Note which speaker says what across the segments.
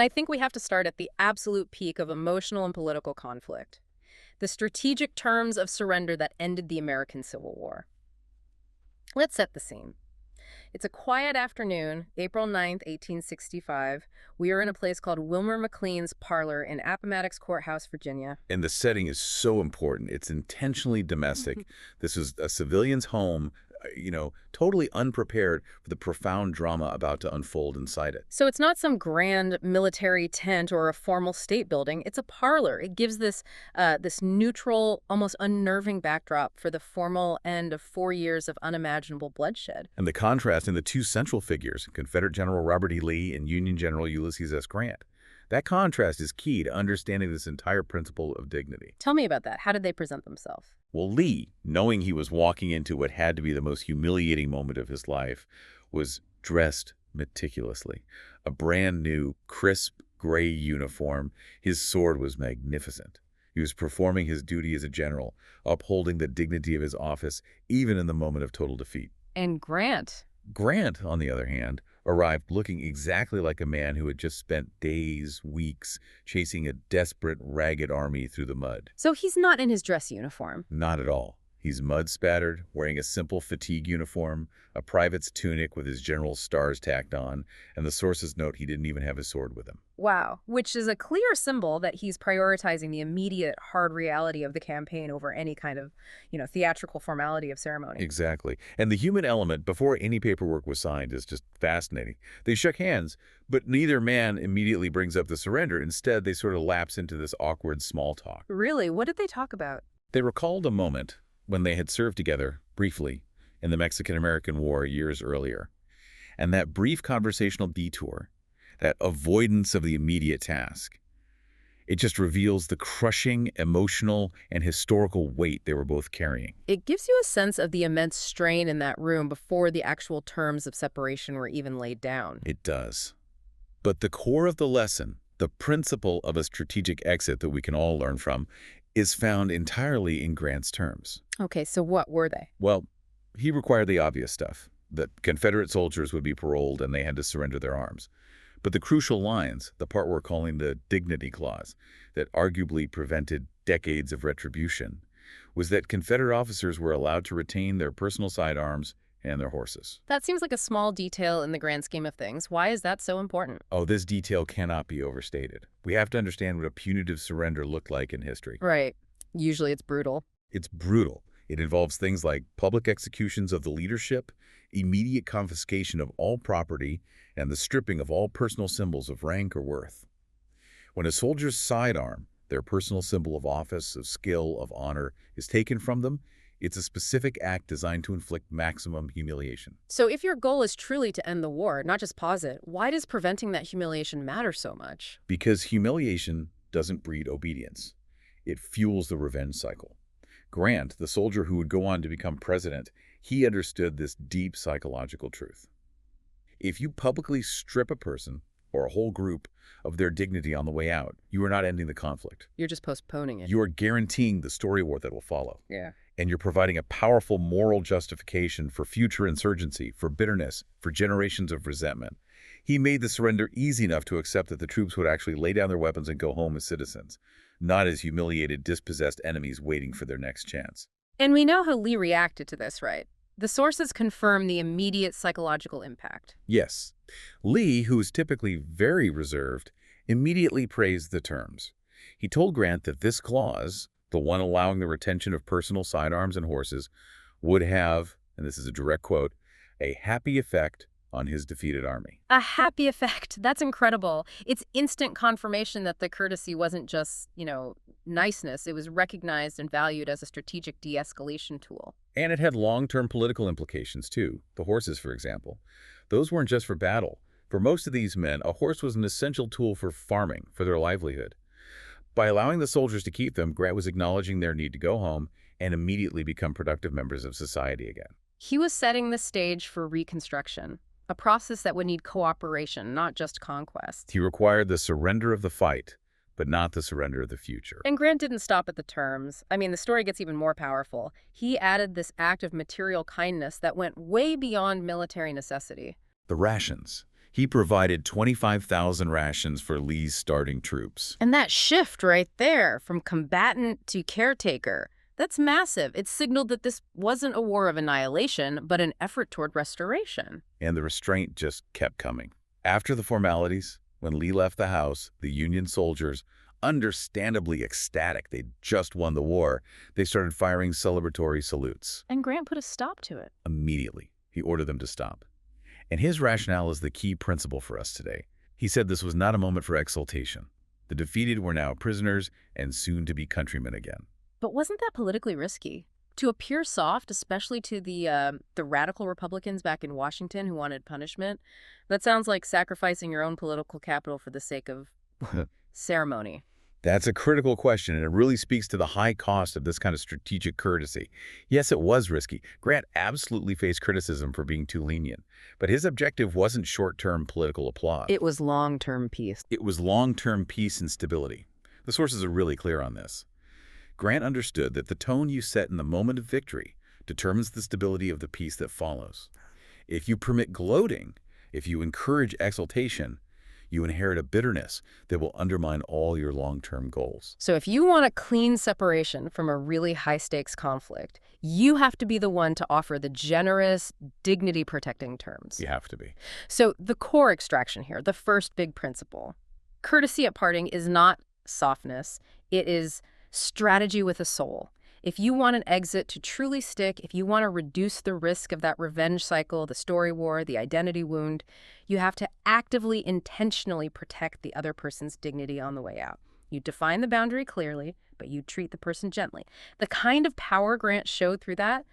Speaker 1: I think we have to start at the absolute peak of emotional and political conflict, the strategic terms of surrender that ended the American Civil War. Let's set the scene. It's a quiet afternoon, April 9th, 1865. We are in a place called Wilmer McLean's Parlor in Appomattox Courthouse, Virginia.
Speaker 2: And the setting is so important. It's intentionally domestic. This is a civilian's home, totally unprepared for the profound drama about to unfold inside it.
Speaker 1: So it's not some grand military tent or a formal state building. It's a parlor. It gives this neutral, almost unnerving backdrop for the formal end of 4 years of unimaginable bloodshed.
Speaker 2: And the contrast in the two central figures, Confederate General Robert E. Lee and Union General Ulysses S. Grant. That contrast is key to understanding this entire principle of dignity.
Speaker 1: Tell me about that. How did they present themselves?
Speaker 2: Well, Lee, knowing he was walking into what had to be the most humiliating moment of his life, was dressed meticulously. A brand new, crisp, gray uniform. His sword was magnificent. He was performing his duty as a general, upholding the dignity of his office, even in the moment of total defeat.
Speaker 1: And Grant.
Speaker 2: Grant, on the other hand, arrived looking exactly like a man who had just spent days, weeks, chasing a desperate, ragged army through the mud.
Speaker 1: So he's not in his dress uniform.
Speaker 2: Not at all. He's mud-spattered, wearing a simple fatigue uniform, a private's tunic with his general's stars tacked on, and the sources note he didn't even have his sword with him.
Speaker 1: Wow, which is a clear symbol that he's prioritizing the immediate hard reality of the campaign over any kind of, theatrical formality of ceremony.
Speaker 2: Exactly. And the human element, before any paperwork was signed, is just fascinating. They shook hands, but neither man immediately brings up the surrender. Instead, they sort of lapse into this awkward small talk.
Speaker 1: Really? What did they talk about?
Speaker 2: They recalled a moment when they had served together, briefly, in the Mexican-American War years earlier. And that brief conversational detour, that avoidance of the immediate task, it just reveals the crushing emotional and historical weight they were both carrying.
Speaker 1: It gives you a sense of the immense strain in that room before the actual terms of separation were even laid down.
Speaker 2: It does. But the core of the lesson, the principle of a strategic exit that we can all learn from, is found entirely in Grant's terms.
Speaker 1: Okay, so what were they?
Speaker 2: Well, he required the obvious stuff, that Confederate soldiers would be paroled and they had to surrender their arms. But the crucial lines, the part we're calling the dignity clause, that arguably prevented decades of retribution, was that Confederate officers were allowed to retain their personal sidearms and their horses.
Speaker 1: That seems like a small detail in the grand scheme of things. Why is that so important?
Speaker 2: Oh, this detail cannot be overstated. We have to understand what a punitive surrender looked like in history.
Speaker 1: Right. Usually it's brutal.
Speaker 2: It's brutal. It involves things like public executions of the leadership, immediate confiscation of all property, and the stripping of all personal symbols of rank or worth. When a soldier's sidearm, their personal symbol of office, of skill, of honor, is taken from them, it's a specific act designed to inflict maximum humiliation.
Speaker 1: So if your goal is truly to end the war, not just pause it, why does preventing that humiliation matter so much?
Speaker 2: Because humiliation doesn't breed obedience. It fuels the revenge cycle. Grant, the soldier who would go on to become president, he understood this deep psychological truth. If you publicly strip a person or a whole group of their dignity on the way out, you are not ending the conflict.
Speaker 1: You're just postponing it.
Speaker 2: You are guaranteeing the story war that will follow.
Speaker 1: Yeah.
Speaker 2: And you're providing a powerful moral justification for future insurgency, for bitterness, for generations of resentment. He made the surrender easy enough to accept that the troops would actually lay down their weapons and go home as citizens, not as humiliated, dispossessed enemies waiting for their next chance.
Speaker 1: And we know how Lee reacted to this, right? The sources confirm the immediate psychological impact.
Speaker 2: Yes. Lee, who is typically very reserved, immediately praised the terms. He told Grant that this clause, the one allowing the retention of personal sidearms and horses, would have, and this is a direct quote, a happy effect on his defeated army.
Speaker 1: A happy effect. That's incredible. It's instant confirmation that the courtesy wasn't just, niceness. It was recognized and valued as a strategic de-escalation tool.
Speaker 2: And it had long-term political implications, too. The horses, for example. Those weren't just for battle. For most of these men, a horse was an essential tool for farming, for their livelihood. By allowing the soldiers to keep them, Grant was acknowledging their need to go home and immediately become productive members of society again.
Speaker 1: He was setting the stage for Reconstruction, a process that would need cooperation, not just conquest.
Speaker 2: He required the surrender of the fight, but not the surrender of the future.
Speaker 1: And Grant didn't stop at the terms. I mean, the story gets even more powerful. He added this act of material kindness that went way beyond military necessity.
Speaker 2: The rations. He provided 25,000 rations for Lee's starting troops.
Speaker 1: And that shift right there from combatant to caretaker, that's massive. It signaled that this wasn't a war of annihilation, but an effort toward restoration.
Speaker 2: And the restraint just kept coming. After the formalities, when Lee left the house, the Union soldiers, understandably ecstatic they'd just won the war, they started firing celebratory salutes.
Speaker 1: And Grant put a stop to it.
Speaker 2: Immediately, he ordered them to stop. And his rationale is the key principle for us today. He said this was not a moment for exultation. The defeated were now prisoners and soon to be countrymen again.
Speaker 1: But wasn't that politically risky? To appear soft, especially to the radical Republicans back in Washington who wanted punishment, that sounds like sacrificing your own political capital for the sake of ceremony.
Speaker 2: That's a critical question, and it really speaks to the high cost of this kind of strategic courtesy. Yes, it was risky. Grant absolutely faced criticism for being too lenient, but his objective wasn't short-term political applause.
Speaker 1: It was long-term peace.
Speaker 2: It was long-term peace and stability. The sources are really clear on this. Grant understood that the tone you set in the moment of victory determines the stability of the peace that follows. If you permit gloating, if you encourage exultation, you inherit a bitterness that will undermine all your long-term goals.
Speaker 1: So if you want a clean separation from a really high-stakes conflict, you have to be the one to offer the generous, dignity-protecting terms.
Speaker 2: You have to be.
Speaker 1: So the core extraction here, the first big principle, courtesy at parting is not softness. It is strategy with a soul. If you want an exit to truly stick, if you want to reduce the risk of that revenge cycle, the story war, the identity wound, you have to actively, intentionally protect the other person's dignity on the way out. You define the boundary clearly, but you treat the person gently. The kind of power Grant showed through that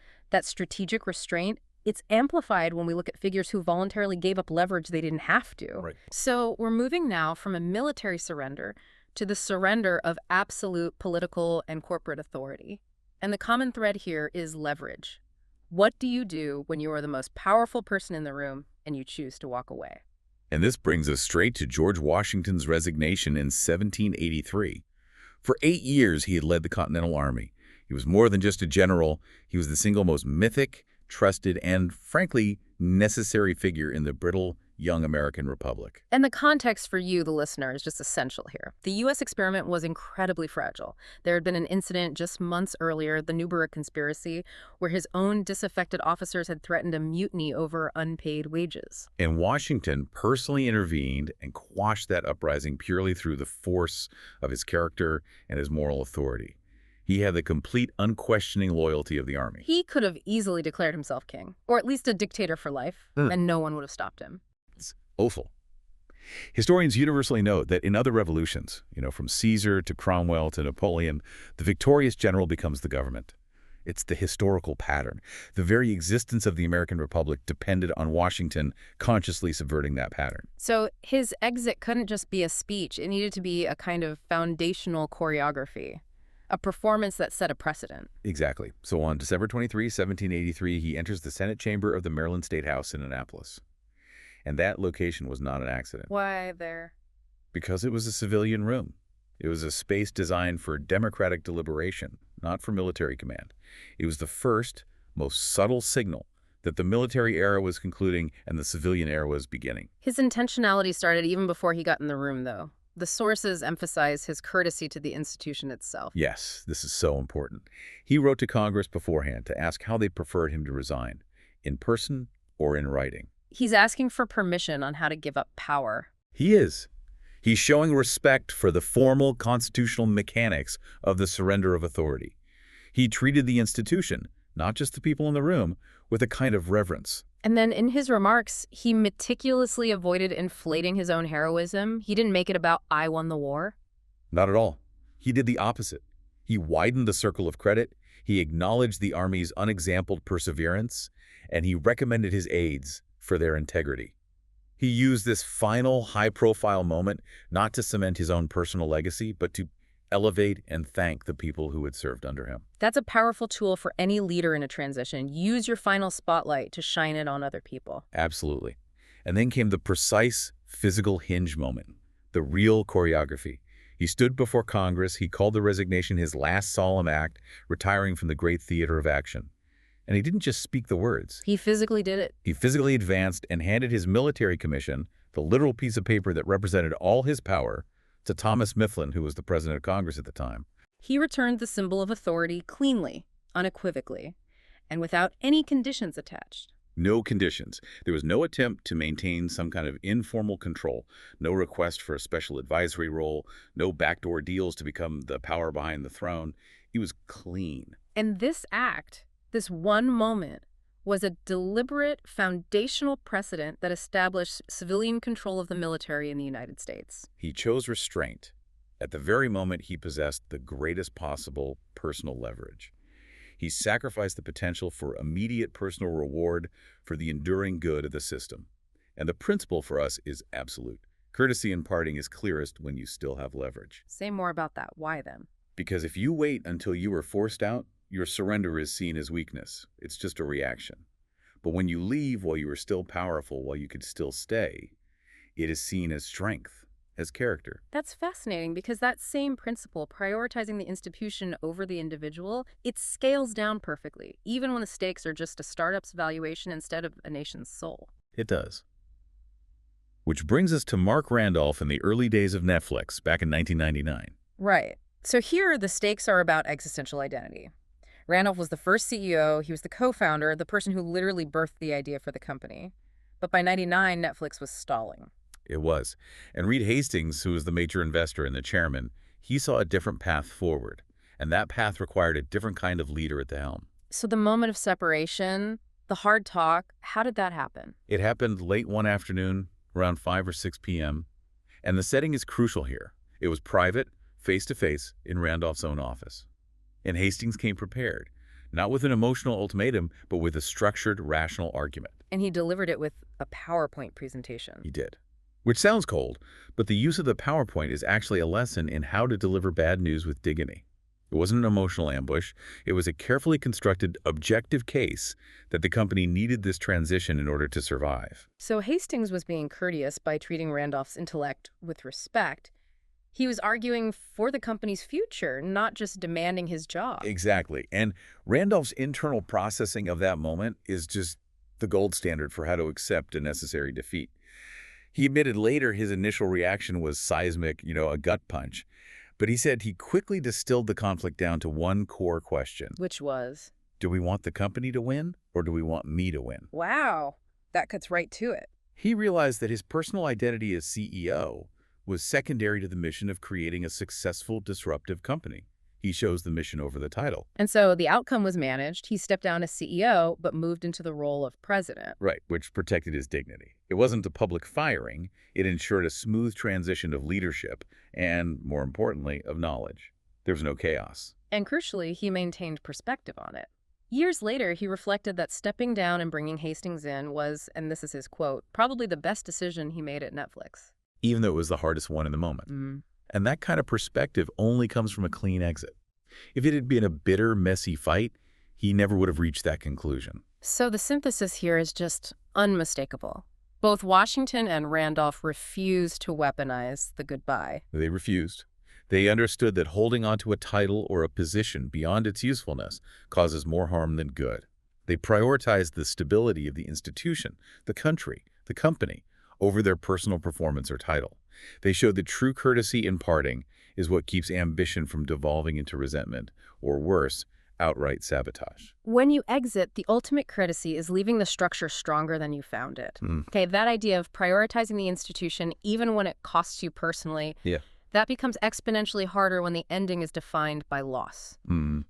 Speaker 1: strategic restraint, it's amplified when we look at figures who voluntarily gave up leverage they didn't have to.
Speaker 2: Right.
Speaker 1: So we're moving now from a military surrender to the surrender of absolute political and corporate authority. And the common thread here is leverage. What do you do when you are the most powerful person in the room and you choose to walk away?
Speaker 2: And this brings us straight to George Washington's resignation in 1783. For 8 years, he had led the Continental Army. He was more than just a general. He was the single most mythic, trusted, and, frankly, necessary figure in the brittle, young American Republic.
Speaker 1: And the context for you, the listener, is just essential here. The U.S. experiment was incredibly fragile. There had been an incident just months earlier, the Newburgh conspiracy, where his own disaffected officers had threatened a mutiny over unpaid wages.
Speaker 2: And Washington personally intervened and quashed that uprising purely through the force of his character and his moral authority. He had the complete, unquestioning loyalty of the army.
Speaker 1: He could have easily declared himself king, or at least a dictator for life, and no one would have stopped him.
Speaker 2: It's awful. Historians universally note that in other revolutions, from Caesar to Cromwell to Napoleon, the victorious general becomes the government. It's the historical pattern. The very existence of the American Republic depended on Washington consciously subverting that pattern.
Speaker 1: So his exit couldn't just be a speech. It needed to be a kind of foundational choreography, a performance that set a precedent.
Speaker 2: Exactly. So on December 23, 1783, he enters the Senate chamber of the Maryland State House in Annapolis. And that location was not an accident.
Speaker 1: Why there?
Speaker 2: Because it was a civilian room. It was a space designed for democratic deliberation, not for military command. It was the first, most subtle signal that the military era was concluding and the civilian era was beginning.
Speaker 1: His intentionality started even before he got in the room, though. The sources emphasize his courtesy to the institution itself.
Speaker 2: Yes, this is so important. He wrote to Congress beforehand to ask how they preferred him to resign, in person or in writing.
Speaker 1: He's asking for permission on how to give up power.
Speaker 2: He is. He's showing respect for the formal constitutional mechanics of the surrender of authority. He treated the institution, not just the people in the room, with a kind of reverence.
Speaker 1: And then in his remarks, he meticulously avoided inflating his own heroism. He didn't make it about, I won the war.
Speaker 2: Not at all. He did the opposite. He widened the circle of credit, he acknowledged the Army's unexampled perseverance, and he recommended his aides for their integrity. He used this final high-profile moment not to cement his own personal legacy, but to elevate and thank the people who had served under him.
Speaker 1: That's a powerful tool for any leader in a transition. Use your final spotlight to shine it on other people.
Speaker 2: Absolutely. And then came the precise physical hinge moment, the real choreography. He stood before Congress. He called the resignation his last solemn act, retiring from the great theater of action. And he didn't just speak the words.
Speaker 1: He physically did it.
Speaker 2: He physically advanced and handed his military commission, the literal piece of paper that represented all his power, to Thomas Mifflin, who was the president of Congress at the time.
Speaker 1: He returned the symbol of authority cleanly, unequivocally, and without any conditions attached.
Speaker 2: No conditions. There was no attempt to maintain some kind of informal control, no request for a special advisory role, no backdoor deals to become the power behind the throne. He was clean.
Speaker 1: And this act, this one moment, was a deliberate, foundational precedent that established civilian control of the military in the United States.
Speaker 2: He chose restraint at the very moment he possessed the greatest possible personal leverage. He sacrificed the potential for immediate personal reward for the enduring good of the system. And the principle for us is absolute. Courtesy in parting is clearest when you still have leverage.
Speaker 1: Say more about that. Why then?
Speaker 2: Because if you wait until you are forced out, your surrender is seen as weakness. It's just a reaction. But when you leave while you are still powerful, while you could still stay, it is seen as strength, as character.
Speaker 1: That's fascinating because that same principle, prioritizing the institution over the individual, it scales down perfectly, even when the stakes are just a startup's valuation instead of a nation's soul.
Speaker 2: It does. Which brings us to Marc Randolph in the early days of Netflix, back in 1999.
Speaker 1: Right. So here, the stakes are about existential identity. Randolph was the first CEO, he was the co-founder, the person who literally birthed the idea for the company. But by '99, Netflix was stalling.
Speaker 2: It was. And Reed Hastings, who was the major investor and the chairman, he saw a different path forward. And that path required a different kind of leader at the helm.
Speaker 1: So the moment of separation, the hard talk, how did that happen?
Speaker 2: It happened late one afternoon, around 5 or 6 p.m. And the setting is crucial here. It was private, face-to-face, in Randolph's own office. And Hastings came prepared, not with an emotional ultimatum, but with a structured, rational argument.
Speaker 1: And he delivered it with a PowerPoint presentation.
Speaker 2: He did. Which sounds cold, but the use of the PowerPoint is actually a lesson in how to deliver bad news with dignity. It wasn't an emotional ambush. It was a carefully constructed, objective case that the company needed this transition in order to survive.
Speaker 1: So Hastings was being courteous by treating Randolph's intellect with respect. He was arguing for the company's future, not just demanding his job.
Speaker 2: Exactly. And Randolph's internal processing of that moment is just the gold standard for how to accept a necessary defeat. He admitted later his initial reaction was seismic, a gut punch. But he said he quickly distilled the conflict down to one core question.
Speaker 1: Which was?
Speaker 2: Do we want the company to win, or do we want me to win?
Speaker 1: Wow, that cuts right to it.
Speaker 2: He realized that his personal identity as CEO was secondary to the mission of creating a successful, disruptive company. He chose the mission over the title.
Speaker 1: And so the outcome was managed. He stepped down as CEO, but moved into the role of president.
Speaker 2: Right, which protected his dignity. It wasn't a public firing. It ensured a smooth transition of leadership and, more importantly, of knowledge. There was no chaos.
Speaker 1: And crucially, he maintained perspective on it. Years later, he reflected that stepping down and bringing Hastings in was, and this is his quote, probably the best decision he made at Netflix.
Speaker 2: Even though it was the hardest one in the moment. And that kind of perspective only comes from a clean exit. If it had been a bitter, messy fight, he never would have reached that conclusion.
Speaker 1: So the synthesis here is just unmistakable. Both Washington and Randolph refused to weaponize the goodbye.
Speaker 2: They refused. They understood that holding onto a title or a position beyond its usefulness causes more harm than good. They prioritized the stability of the institution, the country, the company, over their personal performance or title. They showed that true courtesy in parting is what keeps ambition from devolving into resentment, or worse, outright sabotage.
Speaker 1: When you exit, the ultimate courtesy is leaving the structure stronger than you found it. Okay, that idea of prioritizing the institution even when it costs you personally, that becomes exponentially harder when the ending is defined by loss.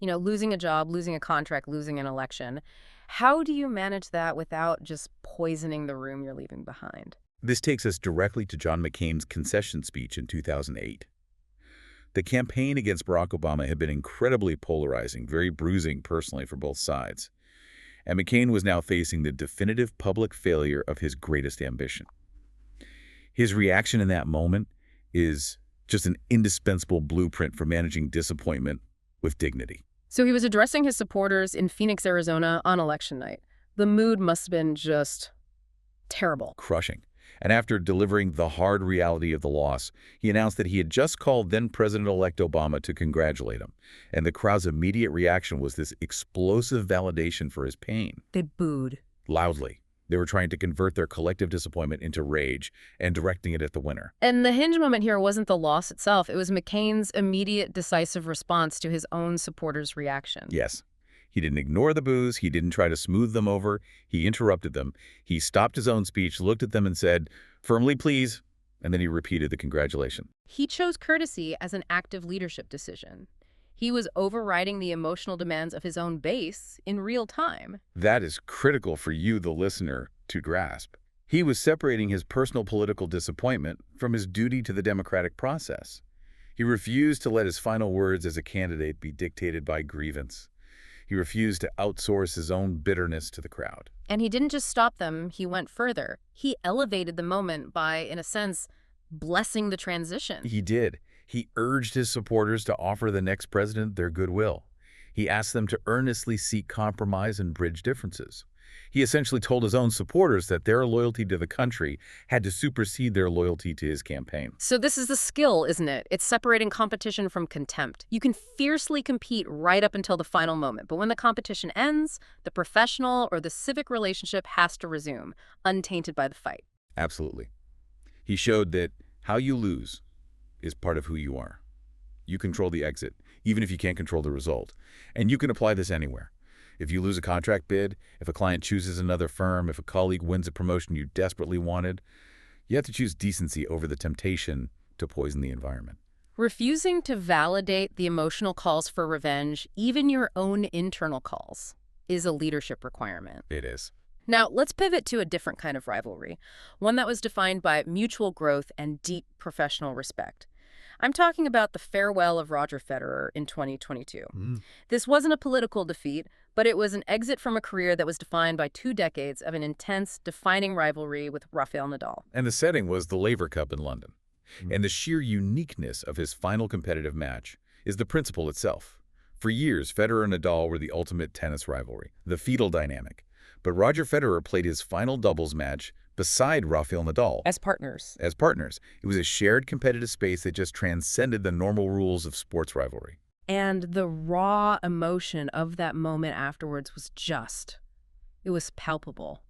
Speaker 1: Losing a job, losing a contract, losing an election. How do you manage that without just poisoning the room you're leaving behind?
Speaker 2: This takes us directly to John McCain's concession speech in 2008. The campaign against Barack Obama had been incredibly polarizing, very bruising personally for both sides. And McCain was now facing the definitive public failure of his greatest ambition. His reaction in that moment is just an indispensable blueprint for managing disappointment with dignity.
Speaker 1: So he was addressing his supporters in Phoenix, Arizona on election night. The mood must have been just terrible.
Speaker 2: Crushing. And after delivering the hard reality of the loss, he announced that he had just called then-President-elect Obama to congratulate him. And the crowd's immediate reaction was this explosive validation for his pain.
Speaker 1: They booed.
Speaker 2: Loudly. They were trying to convert their collective disappointment into rage and directing it at the winner.
Speaker 1: And the hinge moment here wasn't the loss itself. It was McCain's immediate, decisive response to his own supporters' reaction.
Speaker 2: Yes. He didn't ignore the boos. He didn't try to smooth them over. He interrupted them. He stopped his own speech, looked at them and said, "Firmly, please." And then he repeated the congratulation.
Speaker 1: He chose courtesy as an active leadership decision. He was overriding the emotional demands of his own base in real time.
Speaker 2: That is critical for you, the listener, to grasp. He was separating his personal political disappointment from his duty to the democratic process. He refused to let his final words as a candidate be dictated by grievance. He refused to outsource his own bitterness to the crowd.
Speaker 1: And he didn't just stop them, he went further. He elevated the moment by, in a sense, blessing the transition.
Speaker 2: He did. He urged his supporters to offer the next president their goodwill. He asked them to earnestly seek compromise and bridge differences. He essentially told his own supporters that their loyalty to the country had to supersede their loyalty to his campaign.
Speaker 1: So this is the skill, isn't it? It's separating competition from contempt. You can fiercely compete right up until the final moment, but when the competition ends, the professional or the civic relationship has to resume, untainted by the fight.
Speaker 2: Absolutely. He showed that how you lose is part of who you are. You control the exit, even if you can't control the result. And you can apply this anywhere. If you lose a contract bid, if a client chooses another firm, if a colleague wins a promotion you desperately wanted, you have to choose decency over the temptation to poison the environment.
Speaker 1: Refusing to validate the emotional calls for revenge, even your own internal calls, is a leadership requirement.
Speaker 2: It is.
Speaker 1: Now, let's pivot to a different kind of rivalry, one that was defined by mutual growth and deep professional respect. I'm talking about the farewell of Roger Federer in 2022. This wasn't a political defeat, but it was an exit from a career that was defined by 2 decades of an intense, defining rivalry with Rafael Nadal.
Speaker 2: And the setting was the Laver Cup in London. And the sheer uniqueness of his final competitive match is the principle itself. For years, Federer and Nadal were the ultimate tennis rivalry, the feudal dynamic. But Roger Federer played his final doubles match beside Rafael Nadal.
Speaker 1: As partners.
Speaker 2: As partners. It was a shared competitive space that just transcended the normal rules of sports rivalry.
Speaker 1: And the raw emotion of that moment afterwards was it was palpable.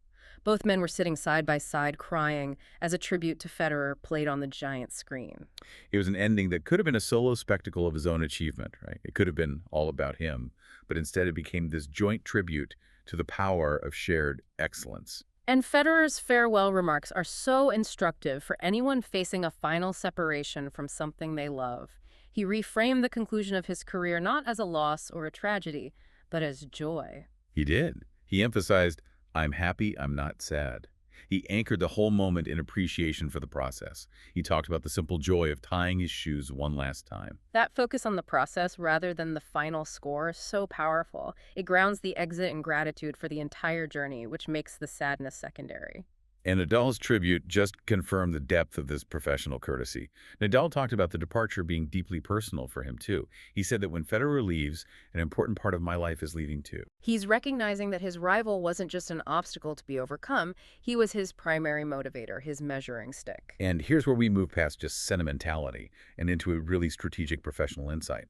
Speaker 1: Both men were sitting side by side crying as a tribute to Federer played on the giant screen.
Speaker 2: It was an ending that could have been a solo spectacle of his own achievement, right? It could have been all about him, but instead it became this joint tribute to the power of shared excellence.
Speaker 1: And Federer's farewell remarks are so instructive for anyone facing a final separation from something they love. He reframed the conclusion of his career not as a loss or a tragedy, but as joy.
Speaker 2: He did. He emphasized, "I'm happy, I'm not sad." He anchored the whole moment in appreciation for the process. He talked about the simple joy of tying his shoes one last time.
Speaker 1: That focus on the process rather than the final score is so powerful. It grounds the exit in gratitude for the entire journey, which makes the sadness secondary.
Speaker 2: And Nadal's tribute just confirmed the depth of this professional courtesy. Nadal talked about the departure being deeply personal for him, too. He said that when Federer leaves, an important part of my life is leaving, too.
Speaker 1: He's recognizing that his rival wasn't just an obstacle to be overcome. He was his primary motivator, his measuring stick.
Speaker 2: And here's where we move past just sentimentality and into a really strategic professional insight.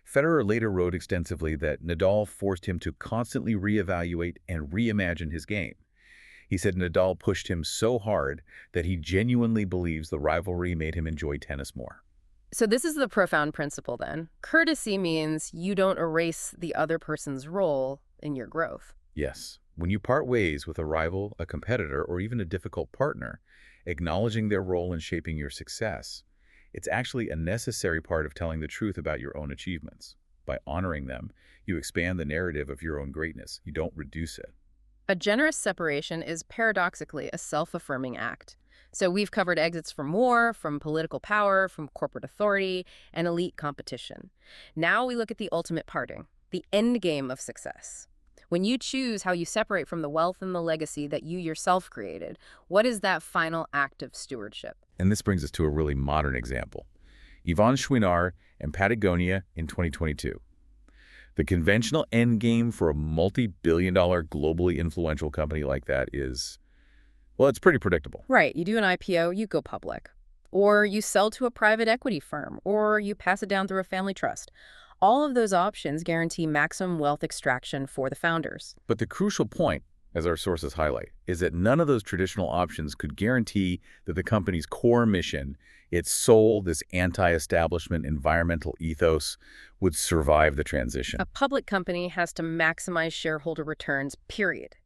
Speaker 2: Federer later wrote extensively that Nadal forced him to constantly reevaluate and reimagine his game. He said Nadal pushed him so hard that he genuinely believes the rivalry made him enjoy tennis more.
Speaker 1: So this is the profound principle then. Courtesy means you don't erase the other person's role in your growth.
Speaker 2: Yes, when you part ways with a rival, a competitor, or even a difficult partner, acknowledging their role in shaping your success, it's actually a necessary part of telling the truth about your own achievements. By honoring them, you expand the narrative of your own greatness. You don't reduce it.
Speaker 1: A generous separation is paradoxically a self-affirming act. So we've covered exits from war, from political power, from corporate authority, and elite competition. Now we look at the ultimate parting, the end game of success. When you choose how you separate from the wealth and the legacy that you yourself created, what is that final act of stewardship?
Speaker 2: And this brings us to a really modern example. Yvon Chouinard and Patagonia in 2022. The conventional end game for a multi-billion-dollar globally influential company like that is, well, it's pretty predictable.
Speaker 1: Right. You do an IPO, you go public. Or you sell to a private equity firm, or you pass it down through a family trust. All of those options guarantee maximum wealth extraction for the founders.
Speaker 2: But the crucial point as our sources highlight, is that none of those traditional options could guarantee that the company's core mission, its soul, this anti-establishment environmental ethos, would survive the transition.
Speaker 1: A public company has to maximize shareholder returns, period.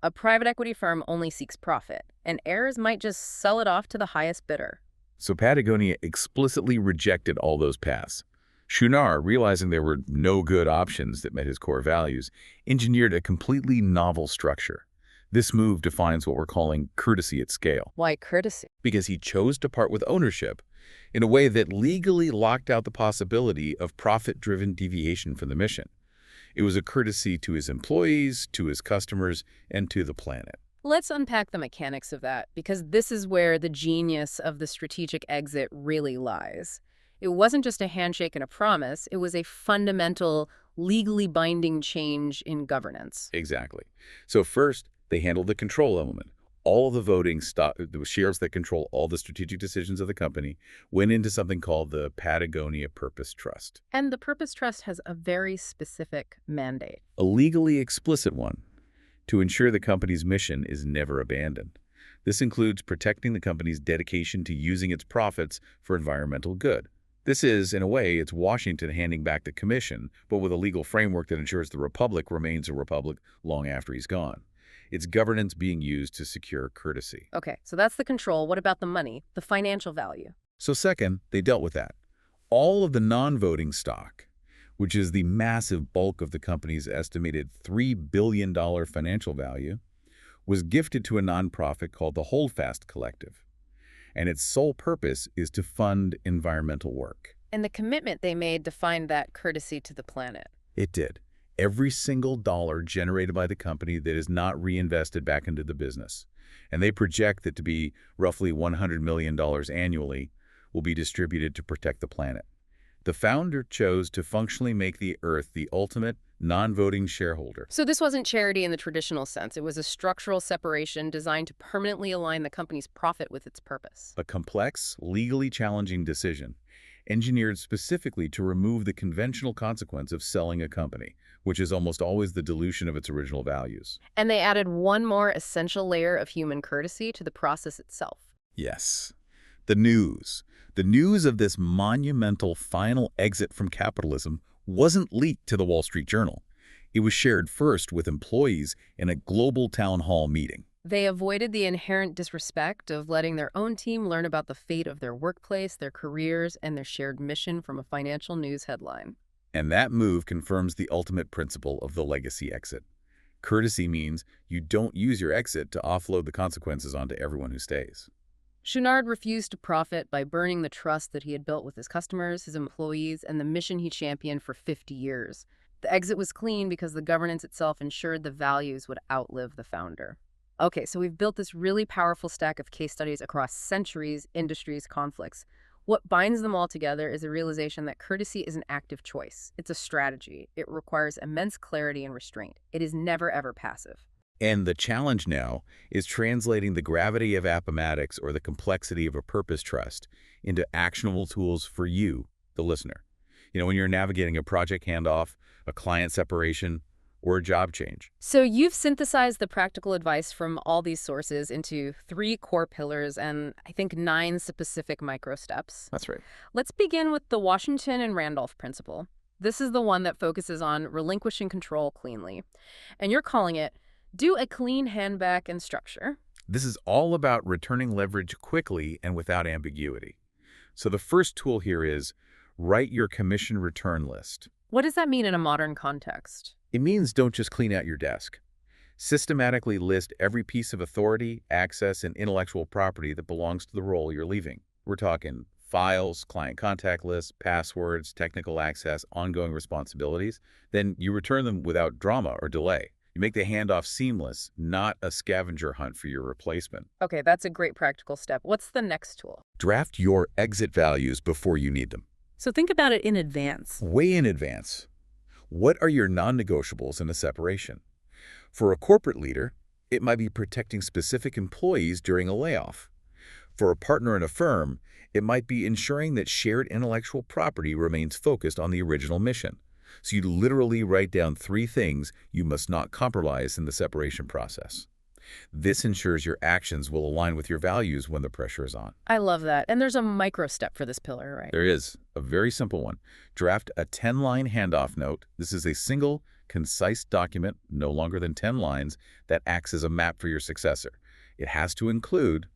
Speaker 1: A private equity firm only seeks profit, and heirs might just sell it off to the highest bidder.
Speaker 2: So Patagonia explicitly rejected all those paths. Schunar, realizing there were no good options that met his core values, engineered a completely novel structure. This move defines what we're calling courtesy at scale,
Speaker 1: Why courtesy?
Speaker 2: because he chose to part with ownership in a way that legally locked out the possibility of profit-driven deviation from the mission. It was a courtesy to his employees, to his customers, and to the planet.
Speaker 1: Let's unpack the mechanics of that, because this is where the genius of the strategic exit really lies. It wasn't just a handshake and a promise, it was a fundamental, legally binding change in governance.
Speaker 2: Exactly. So first, they handled the control element. All of the voting stock, the shares that control all the strategic decisions of the company, went into something called the Patagonia Purpose Trust.
Speaker 1: And the Purpose Trust has a very specific mandate.
Speaker 2: A legally explicit one, to ensure the company's mission is never abandoned. This includes protecting the company's dedication to using its profits for environmental good. This is, in a way, it's Washington handing back the commission, but with a legal framework that ensures the republic remains a republic long after he's gone. It's governance being used to secure courtesy.
Speaker 1: Okay, so that's the control. What about the money, the financial value?
Speaker 2: So second, they dealt with that. All of the non-voting stock, which is the massive bulk of the company's estimated $3 billion financial value, was gifted to a nonprofit called the Holdfast Collective. And its sole purpose is to fund environmental work.
Speaker 1: And the commitment they made defined that courtesy to the planet.
Speaker 2: It did. Every single dollar generated by the company that is not reinvested back into the business, and they project that to be roughly $100 million annually, will be distributed to protect the planet. The founder chose to functionally make the Earth the ultimate non-voting shareholder.
Speaker 1: So this wasn't charity in the traditional sense. It was a structural separation designed to permanently align the company's profit with its purpose.
Speaker 2: A complex, legally challenging decision, engineered specifically to remove the conventional consequence of selling a company, which is almost always the dilution of its original values.
Speaker 1: And they added one more essential layer of human courtesy to the process itself.
Speaker 2: Yes. The news. The news of this monumental final exit from capitalism wasn't leaked to the Wall Street Journal. It was shared first with employees in a global town hall meeting.
Speaker 1: They avoided the inherent disrespect of letting their own team learn about the fate of their workplace, their careers, and their shared mission from a financial news headline.
Speaker 2: And that move confirms the ultimate principle of the legacy exit. Courtesy means you don't use your exit to offload the consequences onto everyone who stays.
Speaker 1: Chouinard refused to profit by burning the trust that he had built with his customers, his employees, and the mission he championed for 50 years. The exit was clean because the governance itself ensured the values would outlive the founder. Okay, so we've built this really powerful stack of case studies across centuries, industries, conflicts. What binds them all together is a realization that courtesy is an active choice. It's a strategy. It requires immense clarity and restraint. It is never, ever passive.
Speaker 2: And the challenge now is translating the gravity of Appomattox or the complexity of a purpose trust into actionable tools for you, the listener. When you're navigating a project handoff, a client separation, or a job change.
Speaker 1: So you've synthesized the practical advice from all these sources into 3 core pillars and I think 9 specific micro steps.
Speaker 2: That's right.
Speaker 1: Let's begin with the Washington and Randolph principle. This is the one that focuses on relinquishing control cleanly. And you're calling it, do a clean handback and structure.
Speaker 2: This is all about returning leverage quickly and without ambiguity. So the first tool here is write your commission return list.
Speaker 1: What does that mean in a modern context?
Speaker 2: It means don't just clean out your desk. Systematically list every piece of authority, access, and intellectual property that belongs to the role you're leaving. We're talking files, client contact lists, passwords, technical access, ongoing responsibilities. Then you return them without drama or delay. You make the handoff seamless, not a scavenger hunt for your replacement.
Speaker 1: Okay, that's a great practical step. What's the next tool?
Speaker 2: Draft your exit values before you need them.
Speaker 1: So think about it in advance.
Speaker 2: Way in advance. What are your non-negotiables in a separation? For a corporate leader, it might be protecting specific employees during a layoff. For a partner in a firm, it might be ensuring that shared intellectual property remains focused on the original mission. So you literally write down 3 things you must not compromise in the separation process. This ensures your actions will align with your values when the pressure is on.
Speaker 1: I love that. And there's a micro step for this pillar, right?
Speaker 2: There is a very simple one. Draft a 10-line handoff note. This is a single, concise document, no longer than 10 lines, that acts as a map for your successor. It has to include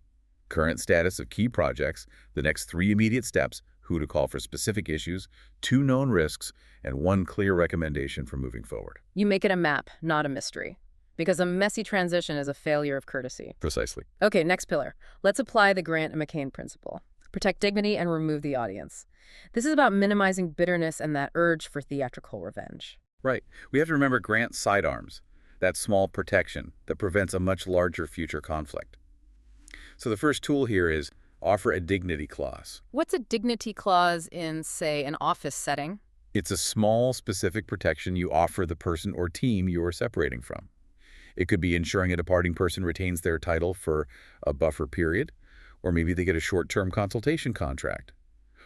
Speaker 2: current status of key projects, the next 3 immediate steps, who to call for specific issues, 2 known risks, and 1 clear recommendation for moving forward.
Speaker 1: You make it a map, not a mystery. Because a messy transition is a failure of courtesy.
Speaker 2: Precisely.
Speaker 1: Okay, next pillar. Let's apply the Grant and McCain principle. Protect dignity and remove the audience. This is about minimizing bitterness and that urge for theatrical revenge.
Speaker 2: Right. We have to remember Grant's sidearms, that small protection that prevents a much larger future conflict. So the first tool here is offer a dignity clause.
Speaker 1: What's a dignity clause in, say, an office setting?
Speaker 2: It's a small, specific protection you offer the person or team you are separating from. It could be ensuring a departing person retains their title for a buffer period, or maybe they get a short-term consultation contract.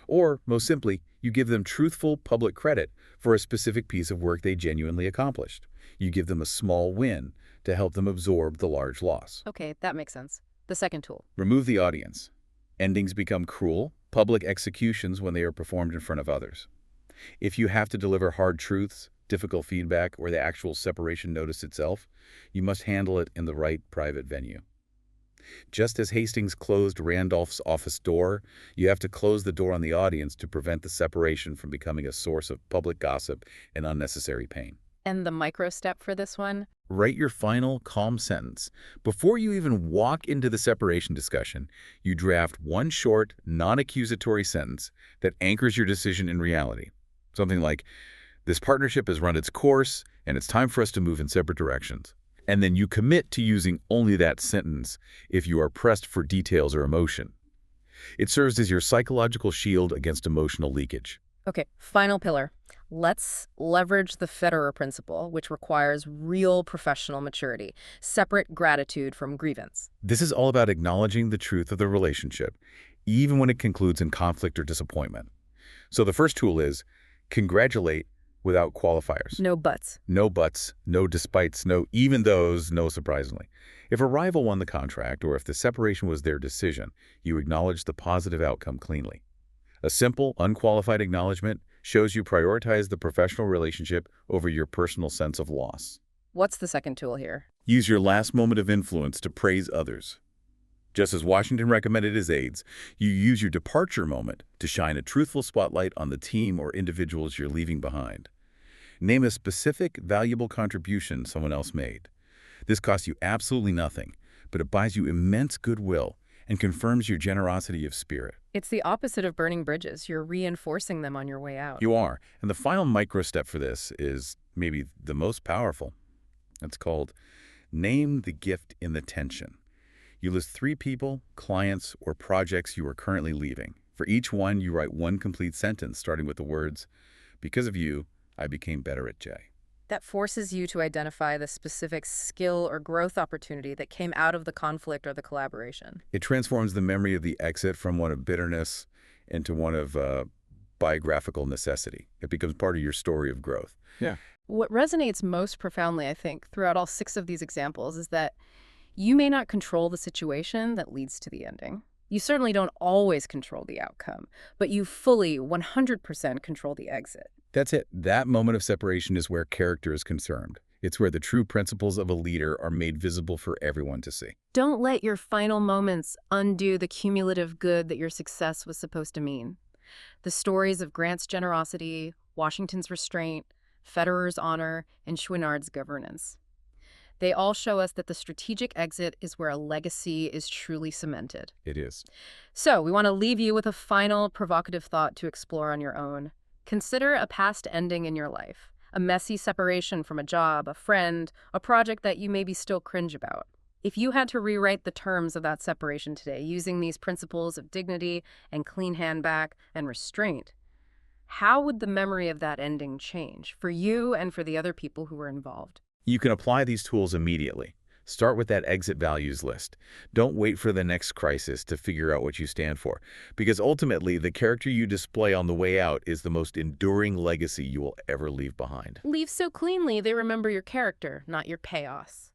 Speaker 2: Or, most simply, you give them truthful public credit for a specific piece of work they genuinely accomplished. You give them a small win to help them absorb the large loss.
Speaker 1: Okay, that makes sense. The second tool.
Speaker 2: Remove the audience. Endings become cruel, public executions when they are performed in front of others. If you have to deliver hard truths, difficult feedback, or the actual separation notice itself, you must handle it in the right private venue. Just as Hastings closed Randolph's office door, you have to close the door on the audience to prevent the separation from becoming a source of public gossip and unnecessary pain.
Speaker 1: And the micro step for this one?
Speaker 2: Write your final, calm sentence. Before you even walk into the separation discussion, you draft 1 short, non-accusatory sentence that anchors your decision in reality. Something like, "This partnership has run its course, and it's time for us to move in separate directions." And then you commit to using only that sentence if you are pressed for details or emotion. It serves as your psychological shield against emotional leakage.
Speaker 1: Okay, final pillar. Let's leverage the Federer principle, which requires real professional maturity, separate gratitude from grievance.
Speaker 2: This is all about acknowledging the truth of the relationship, even when it concludes in conflict or disappointment. So the first tool is congratulate without qualifiers.
Speaker 1: No buts.
Speaker 2: No buts, no despites, no even those, no surprisingly. If a rival won the contract or if the separation was their decision, you acknowledge the positive outcome cleanly. A simple, unqualified acknowledgement shows you prioritize the professional relationship over your personal sense of loss.
Speaker 1: What's the second tool here?
Speaker 2: Use your last moment of influence to praise others. Just as Washington recommended his aides, you use your departure moment to shine a truthful spotlight on the team or individuals you're leaving behind. Name a specific, valuable contribution someone else made. This costs you absolutely nothing, but it buys you immense goodwill and confirms your generosity of spirit.
Speaker 1: It's the opposite of burning bridges. You're reinforcing them on your way out.
Speaker 2: You are. And the final micro step for this is maybe the most powerful. It's called name the gift in the tension. You list 3 people, clients, or projects you are currently leaving. For each one, you write 1 complete sentence, starting with the words, "Because of you, I became better at J."
Speaker 1: That forces you to identify the specific skill or growth opportunity that came out of the conflict or the collaboration.
Speaker 2: It transforms the memory of the exit from one of bitterness into one of biographical necessity. It becomes part of your story of growth.
Speaker 3: Yeah.
Speaker 1: What resonates most profoundly, I think, throughout all 6 of these examples is that you may not control the situation that leads to the ending. You certainly don't always control the outcome, but you fully, 100% control the exit.
Speaker 2: That's it. That moment of separation is where character is concerned. It's where the true principles of a leader are made visible for everyone to see.
Speaker 1: Don't let your final moments undo the cumulative good that your success was supposed to mean. The stories of Grant's generosity, Washington's restraint, Federer's honor, and Chouinard's governance. They all show us that the strategic exit is where a legacy is truly cemented.
Speaker 2: It is.
Speaker 1: So we want to leave you with a final provocative thought to explore on your own. Consider a past ending in your life, a messy separation from a job, a friend, a project that you maybe still cringe about. If you had to rewrite the terms of that separation today using these principles of dignity and clean hand back and restraint, how would the memory of that ending change for you and for the other people who were involved?
Speaker 2: You can apply these tools immediately. Start with that exit values list. Don't wait for the next crisis to figure out what you stand for, because ultimately the character you display on the way out is the most enduring legacy you will ever leave behind.
Speaker 1: Leave so cleanly they remember your character, not your chaos.